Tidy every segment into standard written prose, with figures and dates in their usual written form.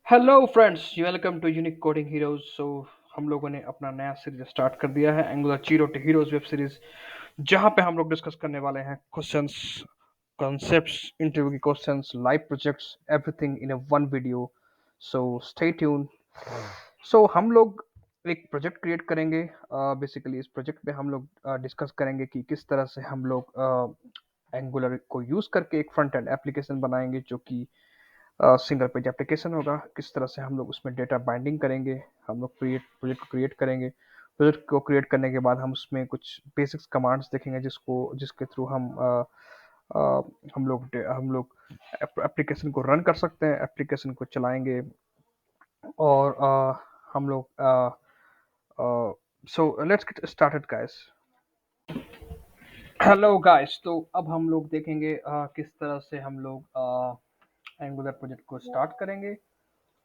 Hello friends, welcome to unique coding heroes. हम लोगों ने अपना नया सीरीज स्टार्ट कर दिया है, Angular zero to heroes web series, जहां पे हम लोग डिस्कस करने वाले हैं क्वेश्चंस, कॉन्सेप्ट्स, इंटरव्यू की questions, live projects, everything in a one video. So stay tune. हम लोग एक प्रोजेक्ट क्रिएट करेंगे। बेसिकली इस प्रोजेक्ट में हम लोग डिस्कस करेंगे कि किस तरह से हम लोग एंगुलर को यूज करके एक फ्रंट एंड एप्लीकेशन बनाएंगे जो कि सिंगल पेज एप्लीकेशन होगा। किस तरह से हम लोग उसमें डेटा बाइंडिंग करेंगे, हम लोग प्रोजेक्ट को क्रिएट करेंगे। प्रोजेक्ट को क्रिएट करने के बाद हम उसमें कुछ बेसिक्स कमांड्स देखेंगे जिसके थ्रू हम लोग एप्लीकेशन को रन कर सकते हैं, एप्लीकेशन को चलाएंगे। और हम लोग so let's get started guys. Hello guys, तो अब हम लोग देखेंगे किस तरह से हम लोग एंगुलर प्रोजेक्ट को स्टार्ट करेंगे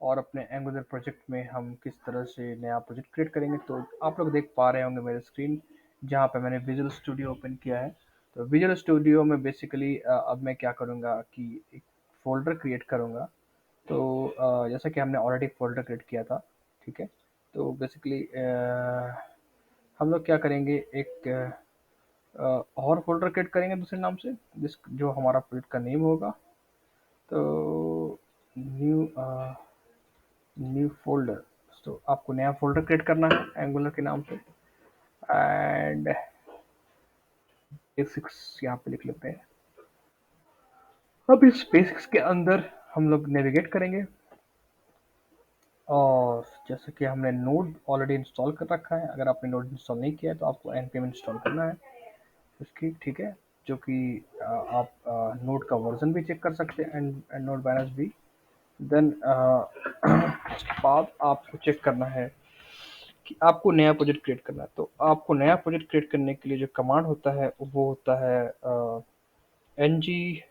और अपने एंगुलर प्रोजेक्ट में हम किस तरह से नया प्रोजेक्ट क्रिएट करेंगे। तो आप लोग देख पा रहे होंगे मेरे स्क्रीन जहाँ पे मैंने विजुअल स्टूडियो ओपन किया है। तो विजुअल स्टूडियो में बेसिकली अब मैं क्या करूँगा कि एक फ़ोल्डर क्रिएट करूँगा। तो जैसा कि हमने ऑलरेडी फ़ोल्डर क्रिएट किया था, ठीक है। तो बेसिकली हम लोग क्या करेंगे, एक और फ़ोल्डर क्रिएट करेंगे दूसरे नाम से, जिस जो हमारा प्रोजेक्ट का नेम होगा। तो न्यू न्यू फ़ोल्डर। तो आपको नया फ़ोल्डर क्रिएट करना है एंगुलर के नाम से, एंड बेसिक्स यहाँ पे लिख लेते हैं। अब इस बेसिक्स के अंदर हम लोग नेविगेट करेंगे, और जैसे कि हमने नोड ऑलरेडी इंस्टॉल कर रखा है। अगर आपने नोड इंस्टॉल नहीं किया है तो आपको npm इंस्टॉल करना है उसकी, ठीक है। जो कि आप नोड का वर्जन भी चेक कर सकते हैं, एंड नोड बैनर्स भी। देन उसके बाद आपको चेक करना है कि आपको नया प्रोजेक्ट क्रिएट करना है। तो आपको नया प्रोजेक्ट क्रिएट करने के लिए जो कमांड होता है वो होता है एन जी,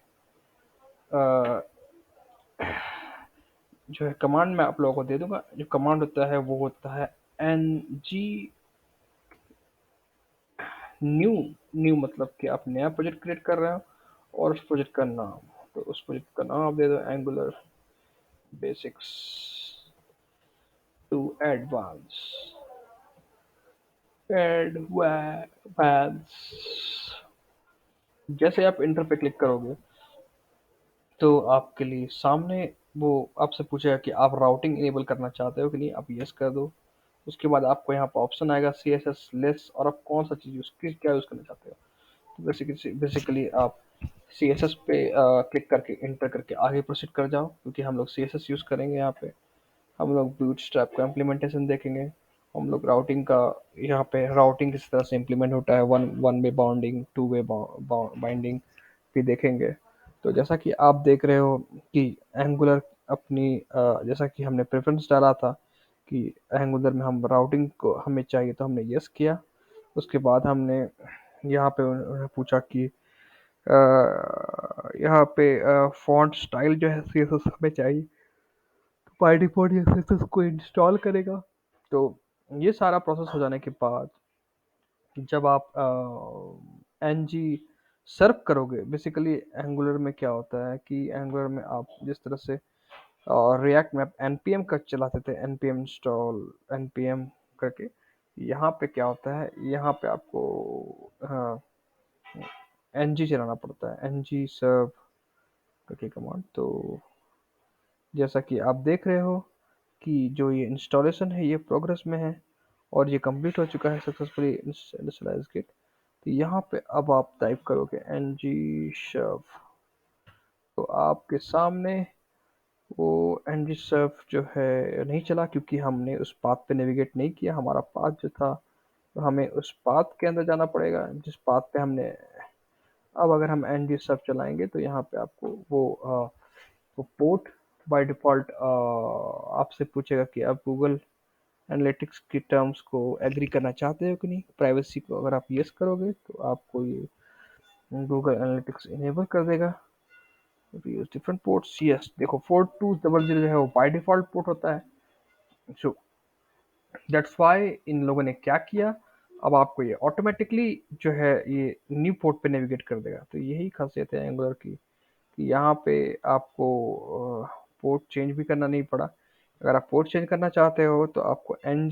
जो है कमांड मैं आप लोगों को दे दूंगा। जो कमांड होता है वो होता है एन जी न्यू। न्यू मतलब कि आप नया प्रोजेक्ट क्रिएट कर रहे हो, और उस प्रोजेक्ट का नाम, तो उस प्रोजेक्ट का नाम आप दे दो Angular basics to advance advance. जैसे आप इंटर पे क्लिक करोगे तो आपके लिए सामने वो आपसे पूछेगा कि आप राउटिंग इनेबल करना चाहते हो कि नहीं। आप यस कर दो। उसके बाद आपको यहाँ पर ऑप्शन आएगा सी एस एस लेस, और आप कौन सा चीज़ क्या यूज़ करना चाहते हो। तो बेसिकली आप सी एस एस पे क्लिक करके इंटर करके आगे प्रोसीड कर जाओ, क्योंकि हम लोग सी एस एस यूज़ करेंगे यहाँ पे। हम लोग बूटस्ट्रैप का इम्प्लीमेंटेशन देखेंगे। हम लोग राउटिंग का, यहाँ पे राउटिंग किस तरह से इम्प्लीमेंट होता है, one one way bounding, two way binding भी देखेंगे। तो जैसा कि आप देख रहे हो कि एंगुलर अपनी जैसा कि हमने प्रेफरेंस डाला था कि एंगुलर में हम राउटिंग को हमें चाहिए, तो हमने यस किया। उसके बाद हमने यहाँ पे उन्होंने पूछा कि यहाँ पे फॉन्ट स्टाइल जो है सी एस एस हमें चाहिए। बाय डिफ़ॉल्ट ये सीएसएस को इंस्टॉल करेगा। तो ये सारा प्रोसेस हो जाने के बाद जब आप एन जी सर्व करोगे, बेसिकली एंगुलर में क्या होता है कि एंगुलर में आप जिस तरह से रिएक्ट में आप npm का चलाते थे, npm इंस्टॉल npm करके, यहाँ पे क्या होता है, यहाँ पे आपको हाँ एन जी चलाना पड़ता है, एन जी सर्व करके कमांड। तो जैसा कि आप देख रहे हो कि जो ये इंस्टॉलेशन है ये प्रोग्रेस में है, और ये कंप्लीट हो चुका है सक्सेसफुली इनिशियलाइज किट। तो यहाँ पे अब आप टाइप करोगे एन जी सर्व, तो आपके सामने वो एन जी सर्व जो है नहीं चला, क्योंकि हमने उस पाथ पे नेविगेट नहीं किया। हमारा पाथ जो था, तो हमें उस पाथ के अंदर जाना पड़ेगा जिस पाथ पे हमने। अब अगर हम एन जी सर्व चलाएंगे तो यहाँ पे आपको वो पोर्ट बाय डिफ़ॉल्ट आपसे पूछेगा कि आप गूगल एनालिटिक्स की टर्म्स को एग्री करना चाहते हो कि नहीं। प्राइवेसी को अगर आप यस करोगे तो आपको ये गूगल एनालिटिक्स इनेबल कर देगा। Use different ports, yes. देखो 4200 जो है वो बाय डिफ़ॉल्ट पोर्ट होता है। सो दैट्स वाई इन लोगों ने क्या किया, अब आपको ये ऑटोमेटिकली जो है ये न्यू पोर्ट पे नेविगेट कर देगा। तो यही खासियत है एंगुलर की कि यहाँ पे आपको पोर्ट चेंज भी करना नहीं पड़ा। अगर आप पोर्ट चेंज करना चाहते हो तो आपको एन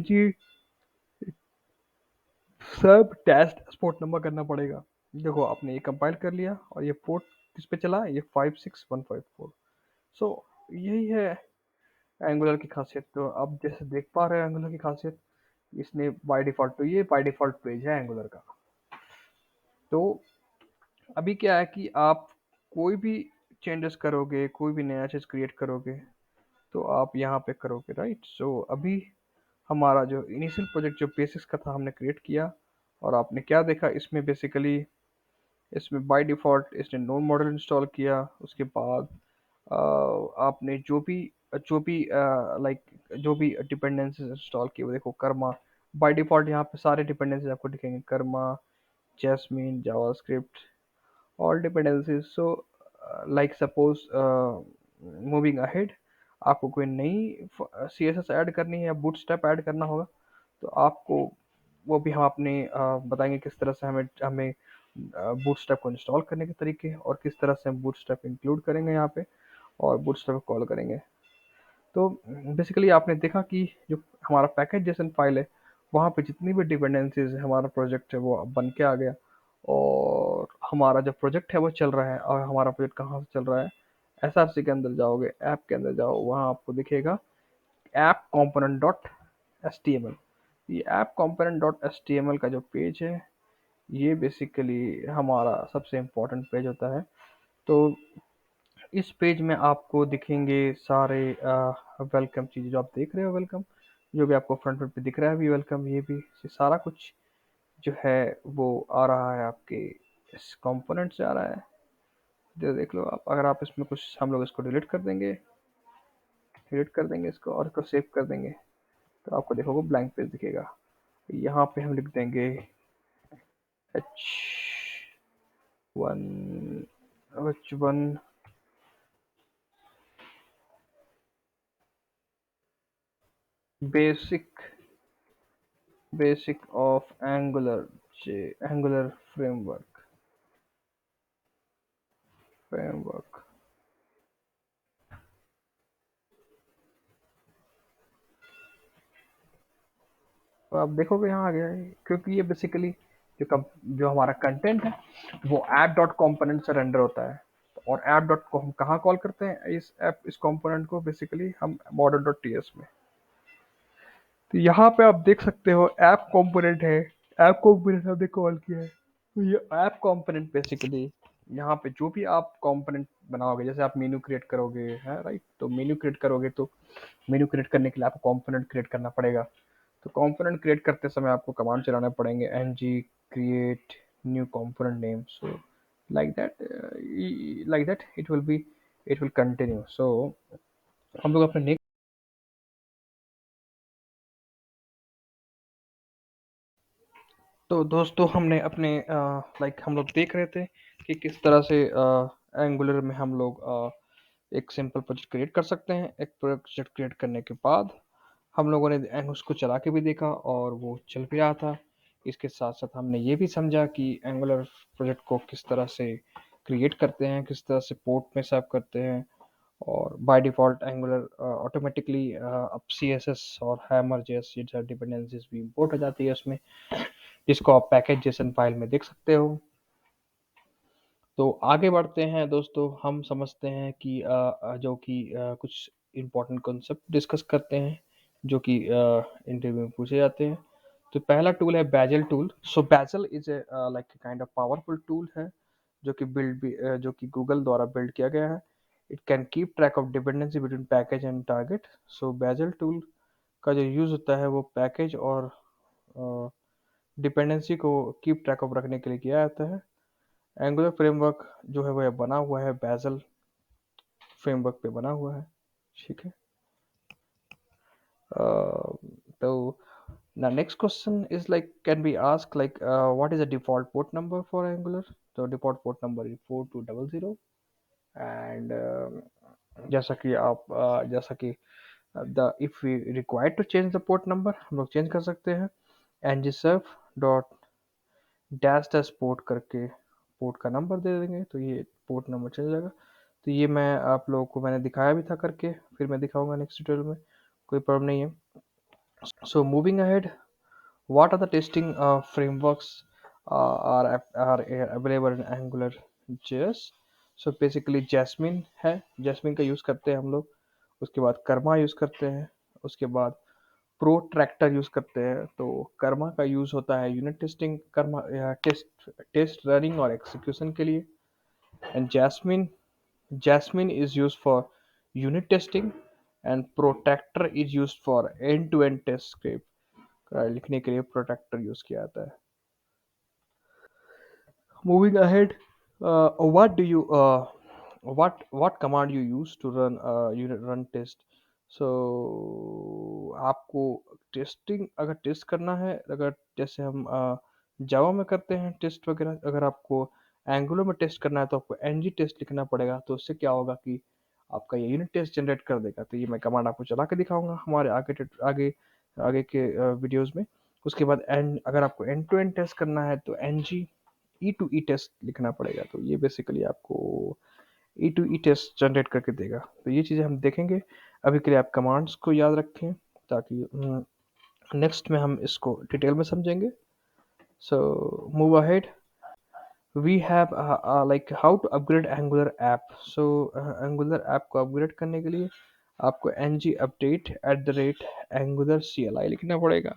जी सब टेस्ट स्पोर्ट नंबर करना पड़ेगा। देखो आपने ये कंपाइल कर लिया और ये पोर्ट किस पे चला, ये 56154। सो यही है एंगुलर की खासियत। तो आप जैसे देख पा रहे हैं एंगुलर की खासियत, इसने बाय डिफॉल्ट, तो ये बाय डिफॉल्ट पेज है एंगुलर का। तो अभी क्या है कि आप कोई भी चेंजेस करोगे, कोई भी नया चीज़ क्रिएट करोगे, तो आप यहाँ पे करोगे, राइट। सो अभी हमारा जो इनिशियल प्रोजेक्ट जो बेसिक्स का था हमने क्रिएट किया, और आपने क्या देखा इसमें बेसिकली, इसमें बाय डिफ़ॉल्ट इसने नोड मॉडल इंस्टॉल किया। उसके बाद आपने जो भी लाइक जो भी डिपेंडेंसीज इंस्टॉल किए वो देखो, कर्मा बाय डिफ़ॉल्ट यहाँ पे सारे डिपेंडेंसीज आपको दिखेंगे, Karma, Jasmine, JavaScript, all dependencies. So like suppose moving ahead, आपको कोई नई CSS ऐड करनी है या बूटस्ट्रैप ऐड करना होगा, तो आपको वो भी हम अपने बताएंगे किस तरह से हमें हमें बूटस्ट्रैप को इंस्टॉल करने के तरीके, और किस तरह से हम बूटस्ट्रैप इंक्लूड करेंगे यहाँ पे, और बूटस्ट्रैप कॉल करेंगे। तो बेसिकली आपने देखा कि जो हमारा पैकेज जेसन फाइल है, वहाँ पे जितनी भी डिपेंडेंसीज है, हमारा प्रोजेक्ट है वो अब बन के आ गया। और हमारा जो प्रोजेक्ट है वो चल रहा है। और हमारा प्रोजेक्ट कहाँ से चल रहा है, SRC के अंदर जाओगे, ऐप के अंदर जाओ, वहाँ आपको दिखेगा app component dot S T M L. ये app component dot S T M L का जो पेज है, ये बेसिकली हमारा सबसे इम्पोर्टेंट पेज होता है। तो इस पेज में आपको दिखेंगे सारे वेलकम चीज़ें जो आप देख रहे हो, वेलकम जो भी आपको फ्रंट पेज पे दिख रहा है, भी वेलकम, ये सारा कुछ जो है वो आ रहा है आपके इस कंपोनेंट से आ रहा है। जो देख लो आप, अगर आप इसमें कुछ, हम लोग इसको डिलीट कर देंगे इसको और इसको सेव कर देंगे, तो आपको देखोगे ब्लैंक पेज दिखेगा। यहाँ पे हम लिख देंगे H1 H1 basic basic of angular framework. तो आप देखोगे यहाँ आ गया है, क्योंकि ये बेसिकली जो हमारा कंटेंट है वो ऐप डॉट कॉम्पोनेंट से रेंडर होता है। और ऐप डॉट को हम कहाँ कॉल करते हैं, इस कॉम्पोनेंट को बेसिकली हम मॉडल डॉट टी एस में। तो यहाँ पे आप देख सकते हो ऐप कंपोनेंट है, ऐप कंपोनेंट हमने कॉल किया है। तो ये ऐप कंपोनेंट बेसिकली यहाँ पे जो भी आप कंपोनेंट बनाओगे, जैसे आप मेनू क्रिएट करोगे, है राइट, तो मेनू क्रिएट करोगे तो मेनू क्रिएट करने के लिए आपको कंपोनेंट क्रिएट करना पड़ेगा। तो कंपोनेंट क्रिएट करते समय आपको कमांड चलाने पड़ेंगे, ng create new component name। so like that like that it will continue। so हम लोग अपने तो दोस्तों हमने अपने लाइक हम लोग देख रहे थे कि किस तरह से एंगुलर में हम लोग एक सिंपल प्रोजेक्ट क्रिएट कर सकते हैं। एक प्रोजेक्ट क्रिएट करने के बाद हम लोगों ने उसको चला के भी देखा और वो चल भी रहा था। इसके साथ साथ हमने ये भी समझा कि एंगुलर प्रोजेक्ट को किस तरह से क्रिएट करते हैं, किस तरह से पोर्ट में सेव करते हैं। और बाय डिफ़ॉल्ट एंगुलर ऑटोमेटिकली अब CSS और हैमर जैसी डिपेंडेंसीज भी इंपोर्ट हो जाती है उसमें, जिसको आप पैकेज जेसन फाइल में देख सकते हो। तो आगे बढ़ते हैं दोस्तों, हम समझते हैं कि जो कि कुछ इम्पोर्टेंट कॉन्सेप्ट डिस्कस करते हैं जो कि इंटरव्यू में पूछे जाते हैं। तो पहला टूल है Baijal tool. So Baijal is a like kind of powerful tool है, जो कि जो कि गूगल द्वारा बिल्ड किया गया है। It can keep track of dependency between package and target. So Baijal tool का जो यूज़ होता है वो पैकेज और डिपेंडेंसी को कीप ट्रैक ऑफ रखने के लिए किया जाता है। एंगुलर फ्रेमवर्क जो है वह बना हुआ है बैजल फ्रेमवर्क पे बना हुआ है, ठीक है। तो the next question is like, can we ask like what is the default port number for Angular? तो default port number is 4200। and जैसा कि आप जैसा कि the if we required to change the port number, हम लोग change कर सकते हैं। ngserf dot dash dash port करके पोर्ट का नंबर दे देंगे, तो ये पोर्ट नंबर चल जाएगा। तो ये मैं आप लोगों को मैंने दिखाया भी था करके, फिर मैं दिखाऊंगा नेक्स्ट ट्यूटोरियल में, कोई प्रॉब्लम नहीं है। So moving ahead, what are the testing frameworks are available in Angular JS? So basically Jasmine है, Jasmine का यूज़ करते हैं हम लोग, उसके बाद कर्मा यूज़ करते हैं, उसके बाद प्रोट्रैक्टर यूज़ करते हैं। तो कर्मा का यूज़ होता है unit testing, Karma test running और एग्जीक्यूशन के लिए। And Jasmine is used for unit testing and Protector is used for end-to-end test script लिखने के लिए Protector यूज किया जाता है। Moving ahead, what do you what command you use to run unit run test? So आपको testing अगर test करना है, अगर जैसे हम जावा में करते हैं टेस्ट वगैरह, अगर आपको एंगुलर में टेस्ट करना है तो आपको एनजी टेस्ट लिखना पड़ेगा। तो उससे क्या होगा कि आपका ये यूनिट टेस्ट जनरेट कर देगा। तो ये मैं कमांड आपको चला के दिखाऊंगा हमारे आगे आगे के वीडियोस में। उसके बाद एंड अगर आपको एंड टू एंड टेस्ट करना है तो NG E to E test लिखना पड़ेगा। तो ये बेसिकली आपको E to E test generate करके देगा। तो ये चीज़ें हम देखेंगे। अभी के लिए आप कमांड्स को याद रखें ताकि नेक्स्ट में हम इसको डिटेल में समझेंगे। So move ahead, we have like how to upgrade Angular app. So Angular app को अपग्रेड करने के लिए आपको N G update at the rate Angular C L I लिखना पड़ेगा।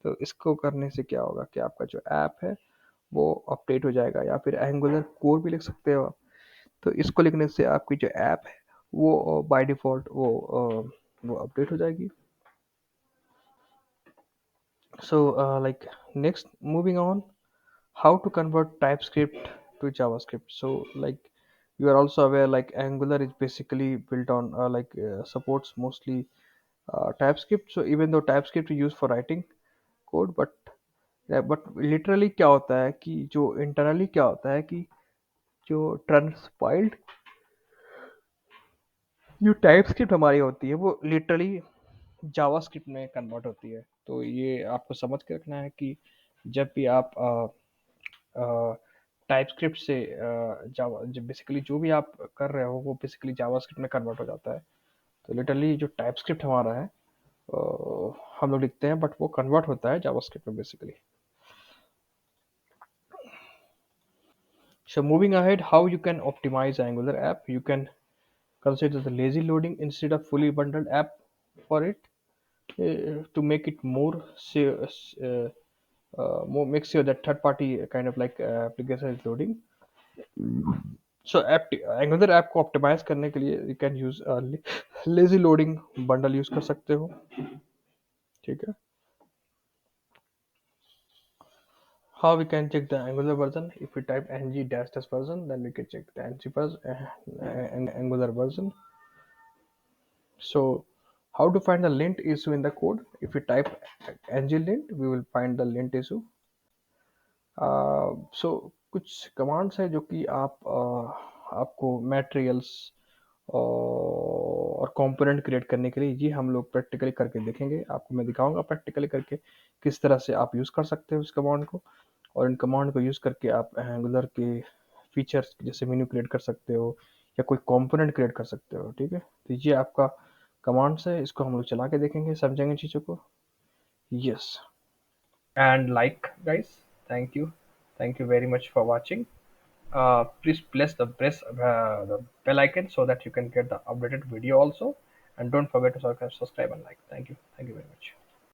तो इसको करने से क्या होगा कि आपका जो ऐप है वो अपडेट हो जाएगा, या फिर एंगुलर कोर भी लिख सकते हो आप। तो इसको लिखने से आपकी जो ऐप है वो बाय डिफ़ॉल्ट वो अपडेट हो जाएगी। So like next moving on, how to convert TypeScript to JavaScript. So like you are also aware like Angular is basically built on supports mostly TypeScript. So even though TypeScript is used for writing code, but literally क्या होता है कि जो internally क्या होता है कि जो transpiled जो TypeScript हमारी होती है वो literally जावास्क्रिप्ट में कन्वर्ट होती है। तो ये आपको समझ के रखना है कि जब भी आप टाइपस्क्रिप्ट से जावा जब बेसिकली जो भी आप कर रहे हो वो बेसिकली जावास्क्रिप्ट में कन्वर्ट हो जाता है। तो लिटरली जो टाइपस्क्रिप्ट हमारा है हम लोग लिखते हैं, बट वो कन्वर्ट होता है जावास्क्रिप्ट में basically. So moving ahead, how you can optimize Angular app? You can consider the lazy loading instead of fully bundled app for it, to make it more make sure that third party kind of like application is loading. So app Angular app को optimise करने के लिए you can use lazy loading bundle use कर सकते हो। ठीक है। How we can check the Angular version? If we type ng dash dash version, then we can check the ng version and Angular version. So how to find the lint issue in the code? If we type ng lint, we will find the lint issue. सो कुछ commands है जो कि आपको materials और component create करने के लिए ये हम लोग प्रैक्टिकली करके देखेंगे। आपको मैं दिखाऊंगा प्रैक्टिकली करके किस तरह से आप यूज़ कर सकते हो इस कमांड को, और इन कमांड को यूज़ करके आप एंगुलर के फीचर्स जैसे मेन्यू क्रिएट कर सकते हो या कोई कंपोनेंट क्रिएट कर सकते हो। ठीक है, तो ये आपका कमांड्स है, इसको हम लोग चला के देखेंगे, समझेंगे चीज़ों को। Yes, and like guys, thank you very much for watching. Please press the bell icon so that you can get the updated video also, and don't forget to subscribe and like. Thank you very much.